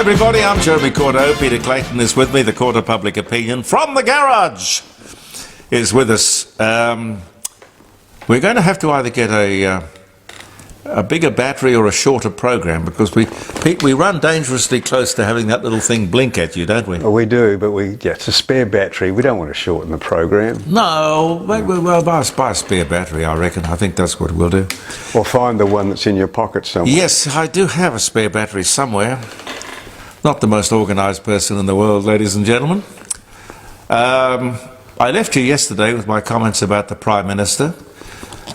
Hi everybody, I'm Jeremy Cordeaux. Peter Clayton is with me. The Court of Public Opinion from the garage is with us. We're going to have to either get a bigger battery or a shorter program because we run dangerously close to having that little thing blink at you, don't we? Well, we do, but it's a spare battery. We don't want to shorten the program. No, well, buy a spare battery, I reckon. I think that's what we'll do. Or find the one that's in your pocket somewhere. Yes, I do have a spare battery somewhere. Not the most organised person in the world, ladies and gentlemen. I left you yesterday with my comments about the Prime Minister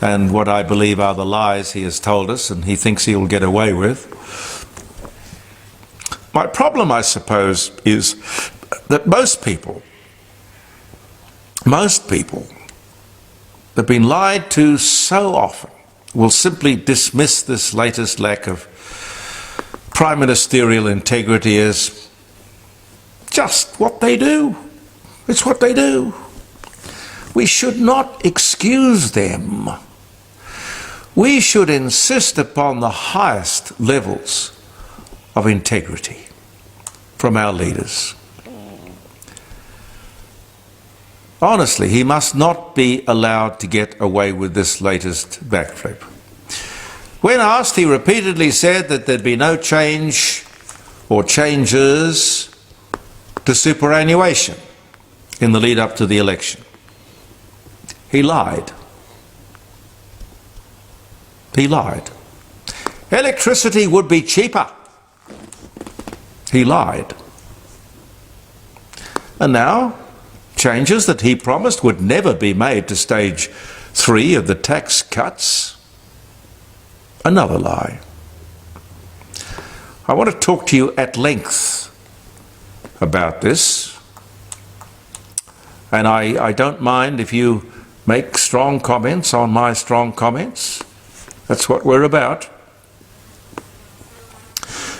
and what I believe are the lies he has told us and he thinks he'll get away with. My problem, I suppose, is that most people have been lied to so often will simply dismiss this latest lack of prime ministerial integrity as just what they do. It's what they do. We should not excuse them. We should insist upon the highest levels of integrity from our leaders. Honestly, he must not be allowed to get away with this latest backflip. When asked, he repeatedly said that there'd be no change or changes to superannuation in the lead up to the election. He lied. He lied. Electricity would be cheaper. He lied. And now, changes that he promised would never be made to stage 3 of the tax cuts. Another lie. I want to talk to you at length about this, and I don't mind if you make strong comments on my strong comments. That's what we're about.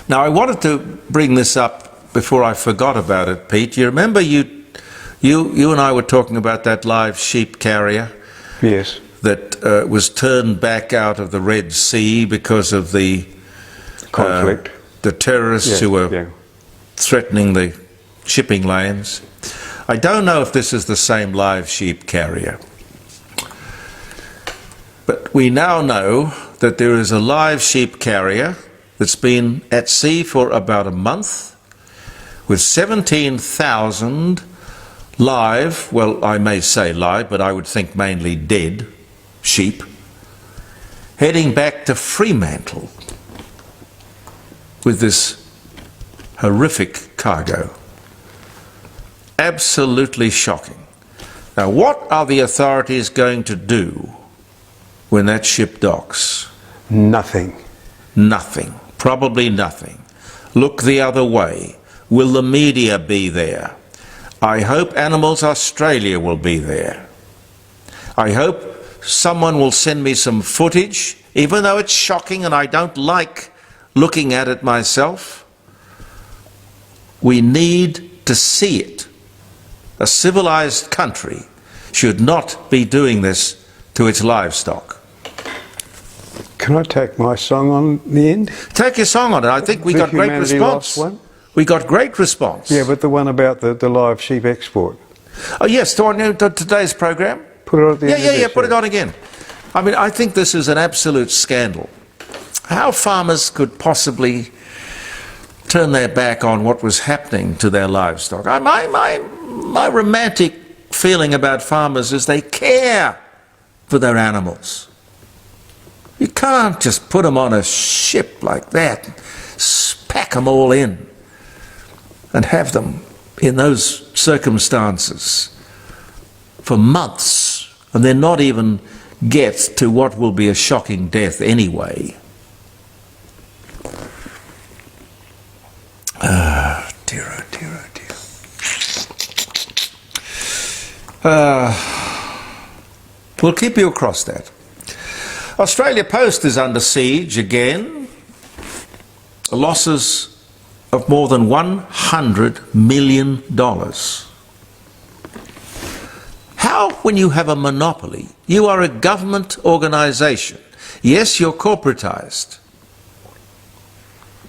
Now, I wanted to bring this up before I forgot about it, Pete. You remember you and I were talking about that live sheep carrier? Yes. That was turned back out of the Red Sea because of the conflict. The terrorists who were threatening the shipping lanes. I don't know if this is the same live sheep carrier. But we now know that there is a live sheep carrier that's been at sea for about a month with 17,000 live, well, I may say live, but I would think mainly dead sheep, heading back to Fremantle with this horrific cargo. Absolutely shocking. Now, what are the authorities going to do when that ship docks? Nothing. Nothing. Probably nothing. Look the other way. Will the media be there? I hope Animals Australia will be there. I hope someone will send me some footage, even though it's shocking and I don't like looking at it myself. We need to see it. A civilized country should not be doing this to its livestock. Can I take my song on the end? Take your song on it. I think we got great response. We got great response. Yeah, but the one about the live sheep export. Oh yes, to today's program. Put it on at the end. Yeah, put it on again. I mean, I think this is an absolute scandal. How farmers could possibly turn their back on what was happening to their livestock. My romantic feeling about farmers is they care for their animals. You can't just put them on a ship like that, pack them all in, and have them in those circumstances for months, and then not even get to what will be a shocking death anyway. Ah, dear, oh dear, oh dear. We'll keep you across that. Australia Post is under siege again. Losses of more than $100 million. How, when you have a monopoly, you are a government organisation. Yes, you're corporatised,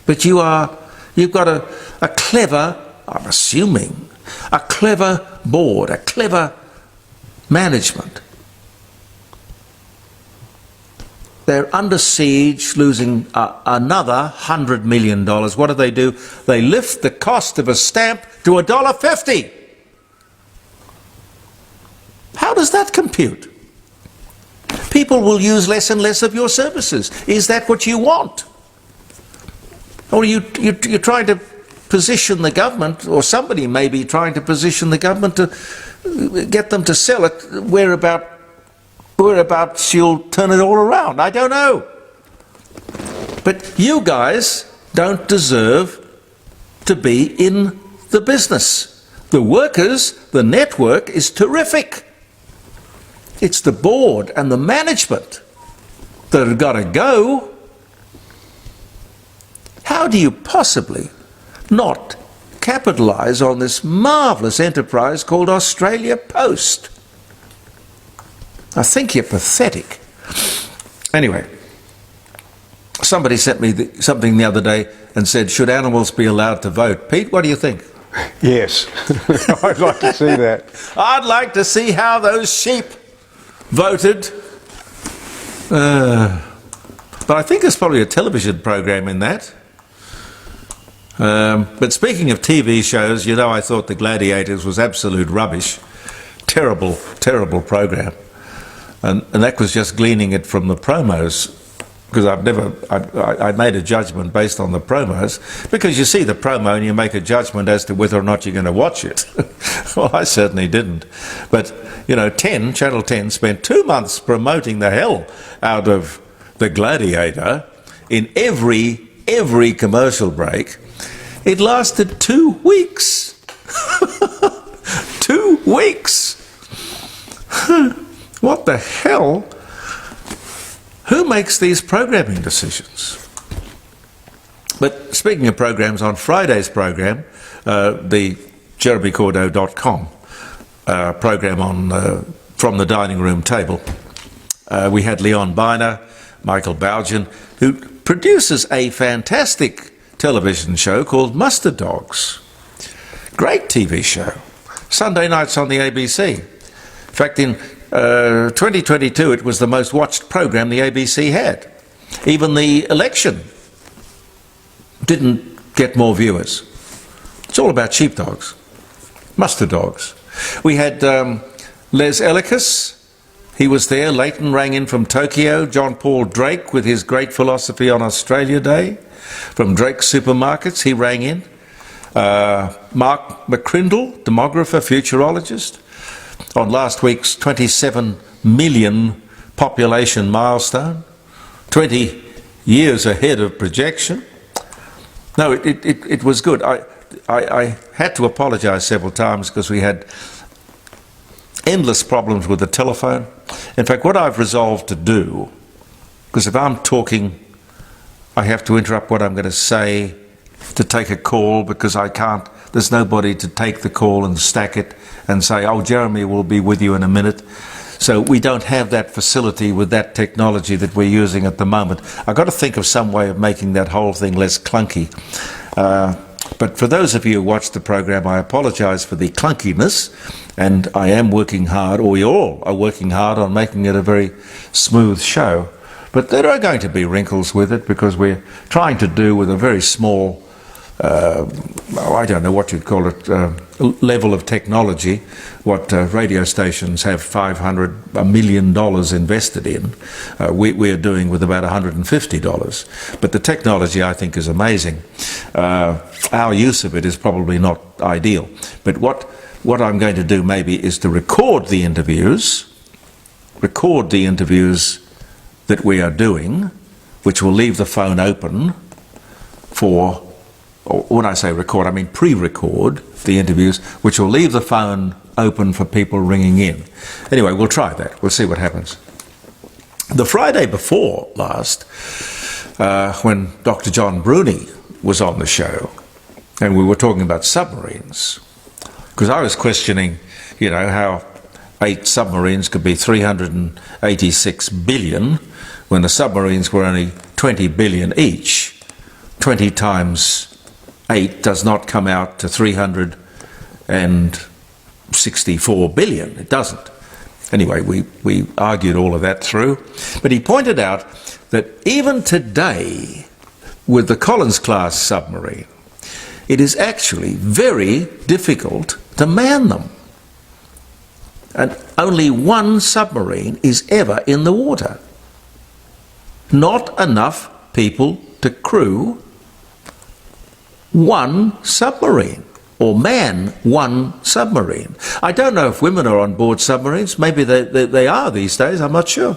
but you've got a clever, I'm assuming, a clever board, a clever management. They're under siege, losing another $100 million. What do? They lift the cost of a stamp to $1.50. How does that compute? People will use less and less of your services. Is that what you want? Or you're trying to position the government, or somebody may be trying to position the government to get them to sell it whereabouts you'll turn it all around. I don't know. But you guys don't deserve to be in the business. The workers, the network is terrific. It's the board and the management that have got to go. How do you possibly not capitalise on this marvellous enterprise called Australia Post? I think you're pathetic. Anyway, somebody sent me something the other day and said, should animals be allowed to vote? Pete, what do you think? Yes, I'd like to see that. I'd like to see how those sheep voted. But I think there's probably a television program in that. But speaking of TV shows, you know, I thought The Gladiators was absolute rubbish. Terrible, terrible program. And that was just gleaning it from the promos, because I made a judgment based on the promos, because you see the promo and you make a judgment as to whether or not you're going to watch it. Well, I certainly didn't. But, you know, Channel 10 spent 2 months promoting the hell out of The Gladiator in every commercial break. It lasted 2 weeks. 2 weeks. What the hell? Who makes these programming decisions? But speaking of programs, on Friday's program, the jeremycordo.com program on From the Dining Room Table, we had Leon Biner, Michael Baugen, who produces a fantastic television show called Mustard Dogs. Great TV show. Sunday nights on the ABC. In fact, in 2022, it was the most watched program the ABC had. Even the election didn't get more viewers. It's all about sheepdogs, mustard dogs. We had Les Ellicus. He was there. Leighton rang in from Tokyo. John Paul Drake with his great philosophy on Australia Day. From Drake's Supermarkets, he rang in. Mark McCrindle, demographer, futurologist, on last week's 27 million population milestone, 20 years ahead of projection. No, it was good. I had to apologise several times because we had endless problems with the telephone. In fact, what I've resolved to do, because if I'm talking, I have to interrupt what I'm going to say to take a call, because I can't, there's nobody to take the call and stack it and say, oh, Jeremy will be with you in a minute. So we don't have that facility with that technology that we're using at the moment. I've got to think of some way of making that whole thing less clunky. But for those of you who watch the program, I apologise for the clunkiness, and I am working hard, or you all are working hard on making it a very smooth show. But there are going to be wrinkles with it, because we're trying to do with a very small, I don't know what you'd call it, level of technology, what radio stations have $500 million invested in. We're doing with about $150. But the technology, I think, is amazing. Our use of it is probably not ideal. But what I'm going to do maybe is to record the interviews that we are doing, which will leave the phone open for, or when I say record, I mean pre-record the interviews, which will leave the phone open for people ringing in. Anyway, we'll try that. We'll see what happens. The Friday before last, when Dr. John Bruni was on the show, and we were talking about submarines, because I was questioning, you know, how 8 submarines could be 386 billion when the submarines were only 20 billion each, 20 times does not come out to 364 billion. It doesn't. Anyway, we argued all of that through. But he pointed out that even today, with the Collins-class submarine, it is actually very difficult to man them. And only one submarine is ever in the water. Not enough people to crew one submarine, or man one submarine. I don't know if women are on board submarines. Maybe they are these days, I'm not sure.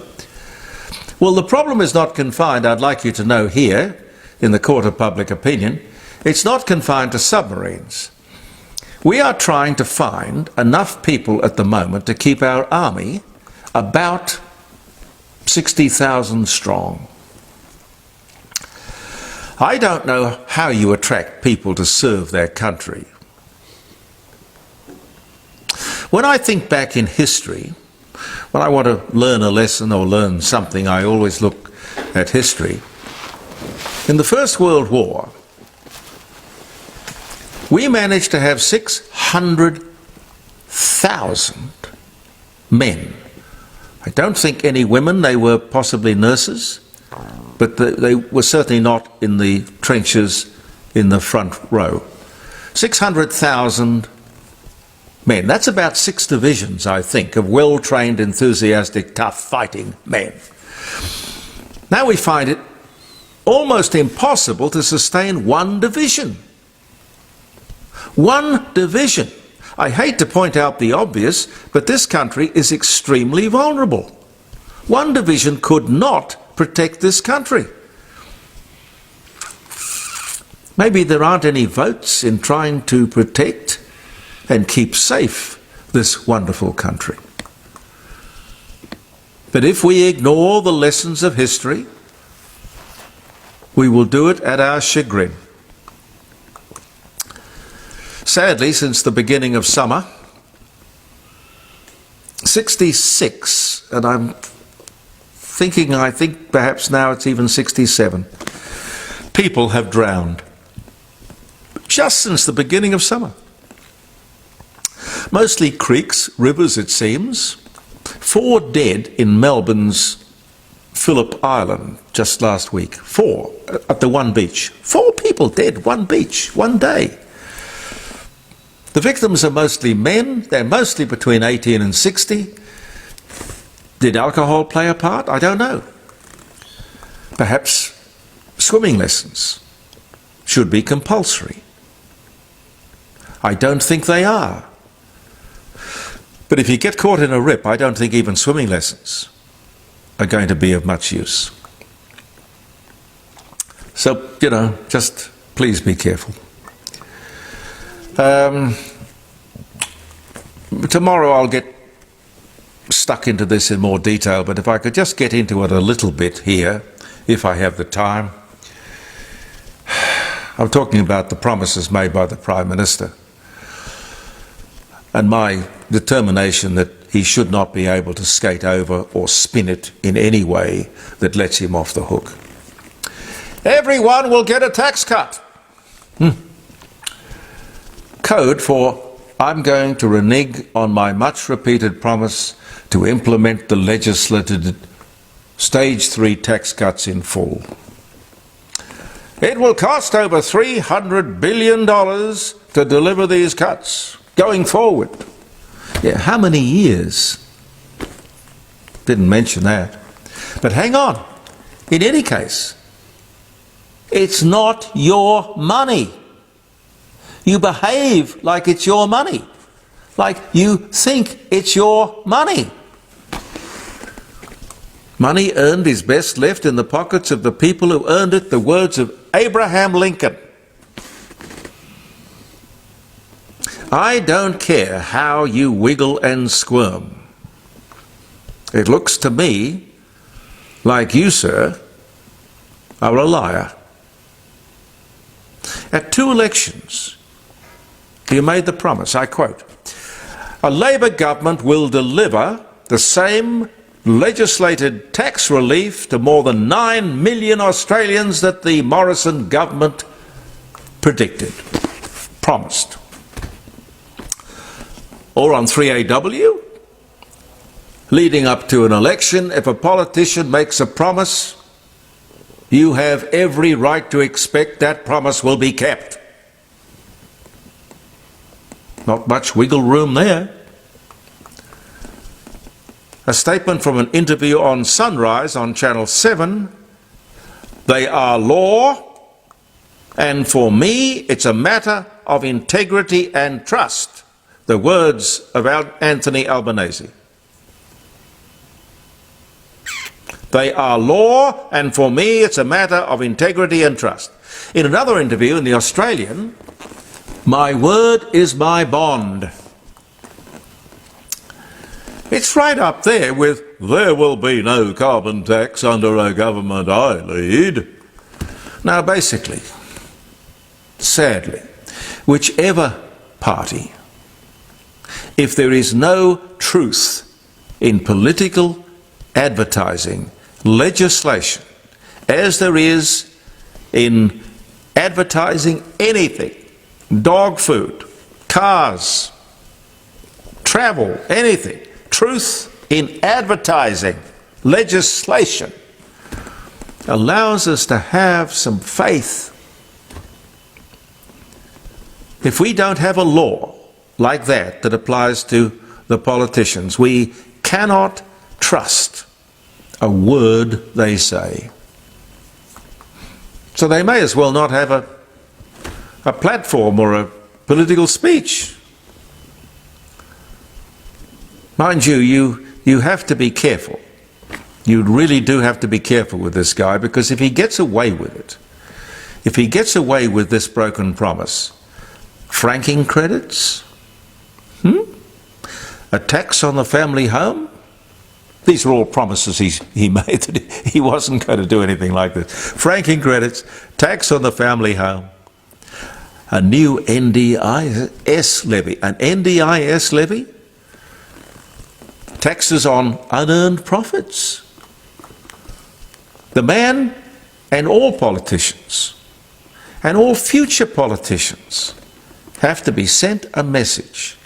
Well, the problem is not confined, I'd like you to know here, in the court of public opinion, it's not confined to submarines. We are trying to find enough people at the moment to keep our army about 60,000 strong. I don't know how you attract people to serve their country. When I think back in history, when I want to learn a lesson or learn something, I always look at history. In the First World War, we managed to have 600,000 men. I don't think any women. They were possibly nurses, but they were certainly not in the trenches in the front row. 600,000 men. That's about 6 divisions, I think, of well-trained, enthusiastic, tough fighting men. Now we find it almost impossible to sustain one division. One division. I hate to point out the obvious, but this country is extremely vulnerable. One division could not protect this country. Maybe there aren't any votes in trying to protect and keep safe this wonderful country. But if we ignore the lessons of history, we will do it at our chagrin. Sadly, since the beginning of summer, 66, and I think perhaps now it's even 67, people have drowned. Just since the beginning of summer. Mostly creeks, rivers it seems. 4 dead in Melbourne's Phillip Island just last week. 4 at the one beach. 4 people dead, one beach, one day. The victims are mostly men. They're mostly between 18 and 60. Did alcohol play a part? I don't know. Perhaps swimming lessons should be compulsory. I don't think they are. But if you get caught in a rip, I don't think even swimming lessons are going to be of much use. So, just please be careful. Tomorrow I'll get stuck into this in more detail, but if I could just get into it a little bit here, if I have the time. I'm talking about the promises made by the Prime Minister and my determination that he should not be able to skate over or spin it in any way that lets him off the hook. Everyone will get a tax cut. Code for I'm going to renege on my much-repeated promise to implement the legislated Stage 3 tax cuts in full. It will cost over $300 billion to deliver these cuts going forward. Yeah, how many years? Didn't mention that. But hang on. In any case, it's not your money. You behave like it's your money, like you think it's your money. Money earned is best left in the pockets of the people who earned it, the words of Abraham Lincoln. I don't care how you wiggle and squirm. It looks to me like you, sir, are a liar. At 2 elections, you made the promise, I quote, a Labor government will deliver the same legislated tax relief to more than 9 million Australians that the Morrison government predicted, promised. Or on 3AW, leading up to an election, if a politician makes a promise, you have every right to expect that promise will be kept. Not much wiggle room there. A statement from an interview on Sunrise on Channel 7, they are law, and for me it's a matter of integrity and trust. The words of Anthony Albanese. They are law, and for me it's a matter of integrity and trust. In another interview in The Australian, my word is my bond. It's right up there with, there will be no carbon tax under a government I lead. Now basically, sadly, whichever party, if there is no truth in political advertising legislation, as there is in advertising anything, dog food, cars, travel, anything, truth in advertising legislation allows us to have some faith. If we don't have a law like that that applies to the politicians, we cannot trust a word they say. So they may as well not have a platform or a political speech. Mind you, you have to be careful. You really do have to be careful with this guy, because if he gets away with it, if he gets away with this broken promise, franking credits, a tax on the family home, these are all promises he made that he wasn't going to do anything like this. Franking credits, tax on the family home, a new NDIS levy. An NDIS levy? Taxes on unearned profits. The man and all politicians and all future politicians have to be sent a message.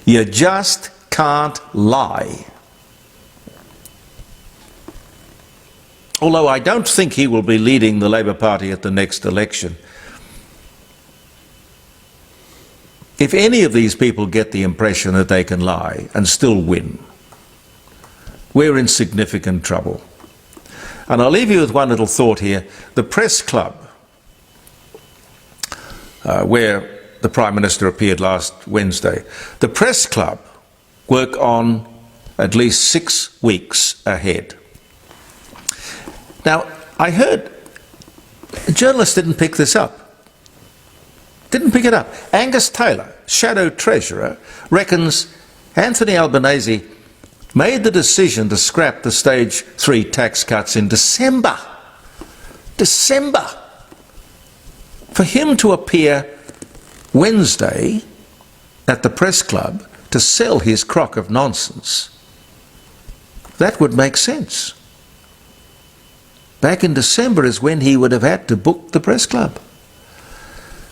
You just can't lie. Although I don't think he will be leading the Labor Party at the next election. If any of these people get the impression that they can lie and still win, we're in significant trouble. And I'll leave you with one little thought here. The press club, where the Prime Minister appeared last Wednesday, the press club work on at least 6 weeks ahead. Now, I heard a journalist didn't pick this up. Didn't pick it up. Angus Taylor, Shadow Treasurer, reckons Anthony Albanese made the decision to scrap the Stage 3 tax cuts in December. December. For him to appear Wednesday at the press club to sell his crock of nonsense, that would make sense. Back in December is when he would have had to book the press club.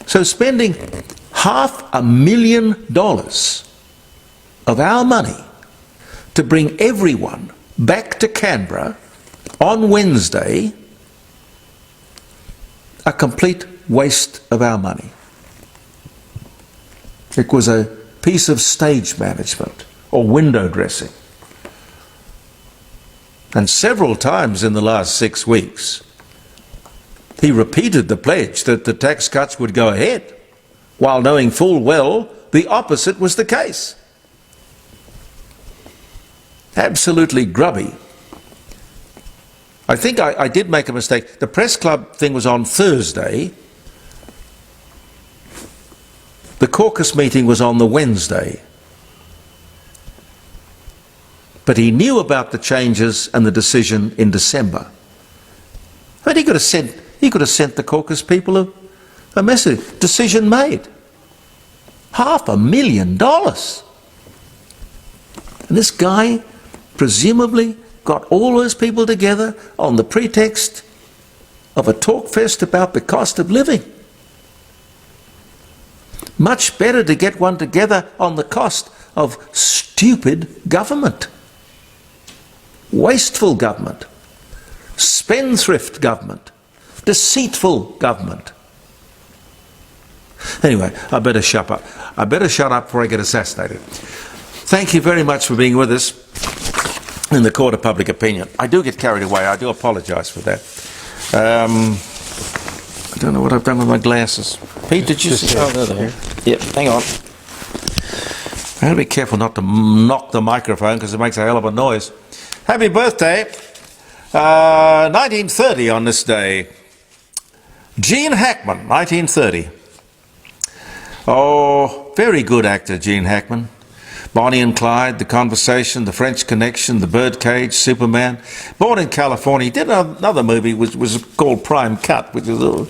So spending $500,000 of our money to bring everyone back to Canberra on Wednesday, a complete waste of our money. It was a piece of stage management or window dressing. And several times in the last 6 weeks, he repeated the pledge that the tax cuts would go ahead, while knowing full well the opposite was the case. Absolutely grubby. I think I did make a mistake. The press club thing was on Thursday. The caucus meeting was on the Wednesday. But he knew about the changes and the decision in December. But he could have sent the caucus people a message. Decision made. $500,000. And this guy presumably got all those people together on the pretext of a talk fest about the cost of living. Much better to get one together on the cost of stupid government, wasteful government, spendthrift government, deceitful government. Anyway, I better shut up. I better shut up before I get assassinated. Thank you very much for being with us in the court of public opinion. I do get carried away. I do apologise for that. I don't know what I've done with my glasses. Pete, did you see? Oh, there they are. Yep, hang on. I gotta be careful not to knock the microphone because it makes a hell of a noise. Happy birthday. 1930 on this day. Gene Hackman, 1930. Oh, very good actor, Gene Hackman. Bonnie and Clyde, The Conversation, The French Connection, The Birdcage, Superman. Born in California. He did another movie which was called Prime Cut, which is a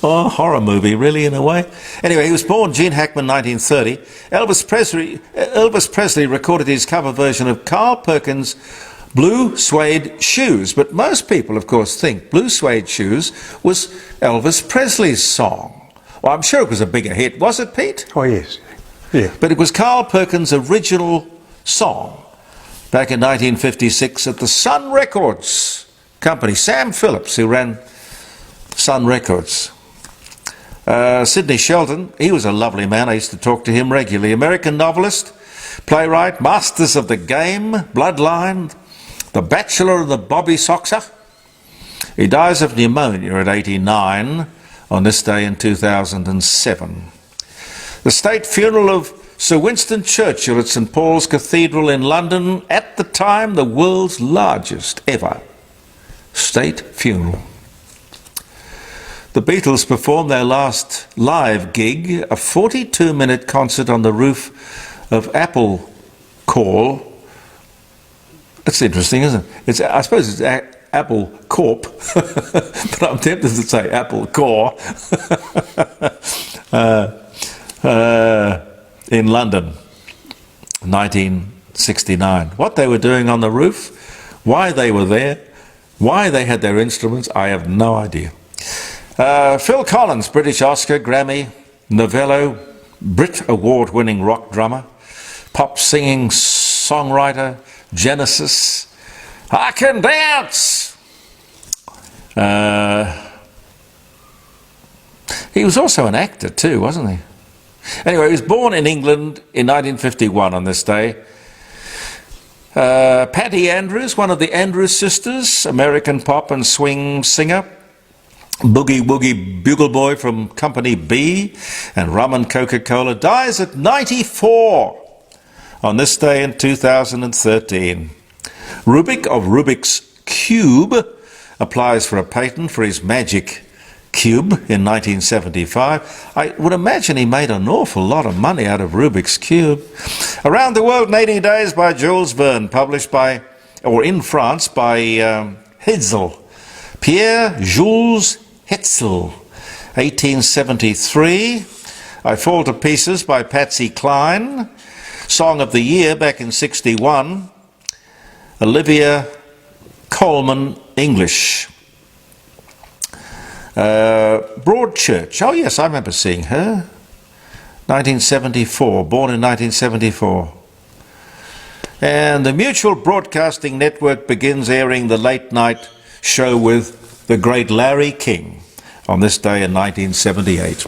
horror movie, really, in a way. Anyway, he was born Gene Hackman, 1930. Elvis Presley recorded his cover version of Carl Perkins' Blue Suede Shoes. But most people, of course, think Blue Suede Shoes was Elvis Presley's song. Well, I'm sure it was a bigger hit. Was it, Pete? Oh, yes. Yeah. But it was Carl Perkins' original song back in 1956 at the Sun Records company. Sam Phillips, who ran Sun Records. Sidney Sheldon, he was a lovely man. I used to talk to him regularly. American novelist, playwright, Masters of the Game, Bloodline, The Bachelor and the Bobby Soxer. He dies of pneumonia at 89 on this day in 2007. The state funeral of Sir Winston Churchill at St Paul's Cathedral in London, at the time the world's largest ever state funeral. The Beatles performed their last live gig, a 42-minute concert on the roof of Apple Corps. That's interesting, isn't it? I suppose it's Apple Corp, but I'm tempted to say Apple Corps. In London, 1969. What they were doing on the roof, why they were there, why they had their instruments, I have no idea. Phil Collins, British Oscar, Grammy, Novello, Brit Award-winning rock drummer, pop singing songwriter, Genesis. I can dance! He was also an actor too, wasn't he? Anyway, he was born in England in 1951 on this day. Patty Andrews, one of the Andrews sisters, American pop and swing singer. Boogie Woogie Bugle Boy from Company B and Rum and Coca-Cola, dies at 94 on this day in 2013. Rubik of Rubik's Cube applies for a patent for his magic cube in 1975. I would imagine he made an awful lot of money out of Rubik's Cube. Around the World in 80 Days by Jules Verne, published by, or in France, by Hetzel. Pierre-Jules Hetzel, 1873. I Fall to Pieces by Patsy Cline. Song of the Year back in 61. Olivia Colman, English. Broadchurch, oh yes, I remember seeing her. 1974, born in 1974. And the Mutual Broadcasting Network begins airing the late night show with the great Larry King on this day in 1978.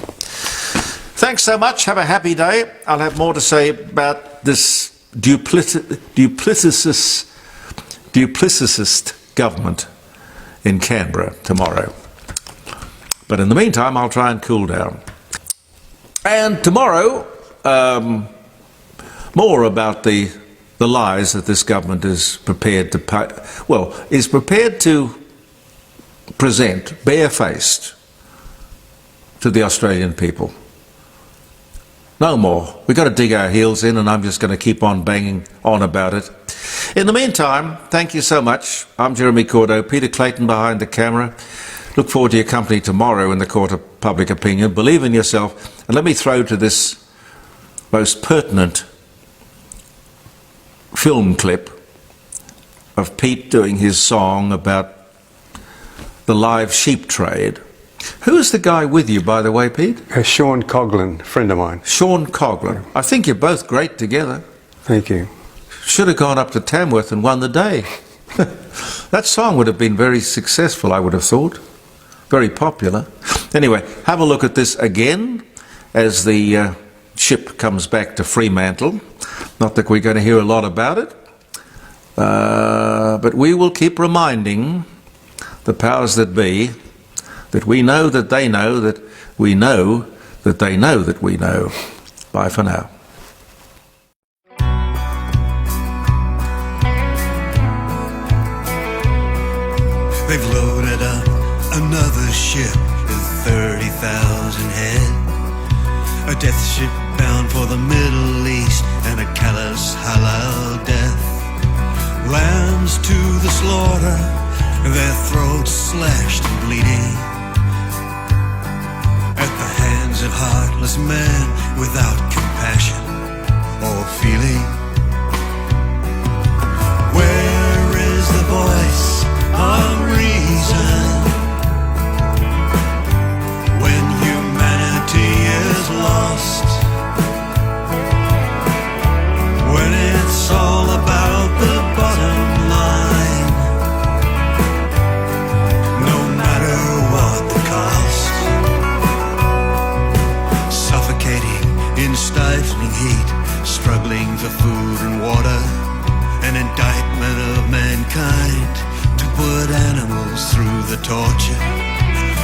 Thanks so much, have a happy day. I'll have more to say about this duplicitist government in Canberra tomorrow. But in the meantime, I'll try and cool down. And tomorrow, more about the lies that this government is prepared to is prepared to present barefaced to the Australian people. No more. We've got to dig our heels in, and I'm just going to keep on banging on about it. In the meantime, thank you so much. I'm Jeremy Cordo, Peter Clayton behind the camera. Look forward to your company tomorrow in the Court of Public Opinion. Believe in yourself. And let me throw to this most pertinent film clip of Pete doing his song about the live sheep trade Who's the guy with you, by the way, Pete? Sean Coughlin, a friend of mine. Sean Coughlin. I think you're both great together. Thank you. Should have gone up to Tamworth and won the day. That song would have been very successful, I would have thought. Very popular. Anyway, have a look at this again as the ship comes back to Fremantle. Not that we're going to hear a lot about it, but we will keep reminding the powers that be that we know that they know that we know that they know that we know. Bye for now. They've loaded up another ship with 30,000 head. A death ship bound for the Middle East and a callous halal death. Lambs to the slaughter, their throats slashed and bleeding at the hands of heartless men without compassion or feeling. Where is the voice of reason when humanity is lost? When it's all about the bottom line, no matter what the cost. Suffocating in stifling heat, struggling for food and water, an indictment of mankind to put animals through the torture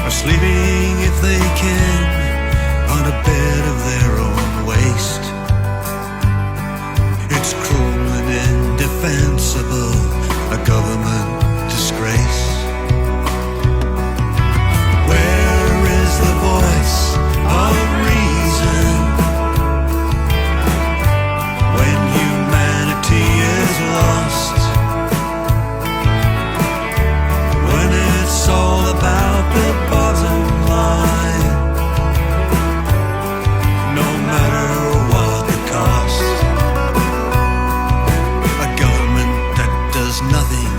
of sleeping if they can on a bed of their own waste. It's cruel and indefensible, a government disgrace. Where is the voice of reason when humanity is lost? When it's all about the bottom line, no matter what the cost. A government that does nothing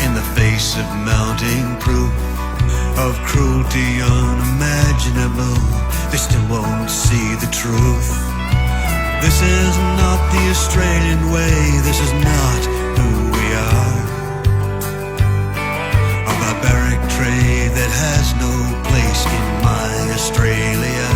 in the face of mounting proof of cruelty unimaginable. They still won't see the truth. This is not the Australian way, this is not who we are. A barbaric trade that has no place in my Australia.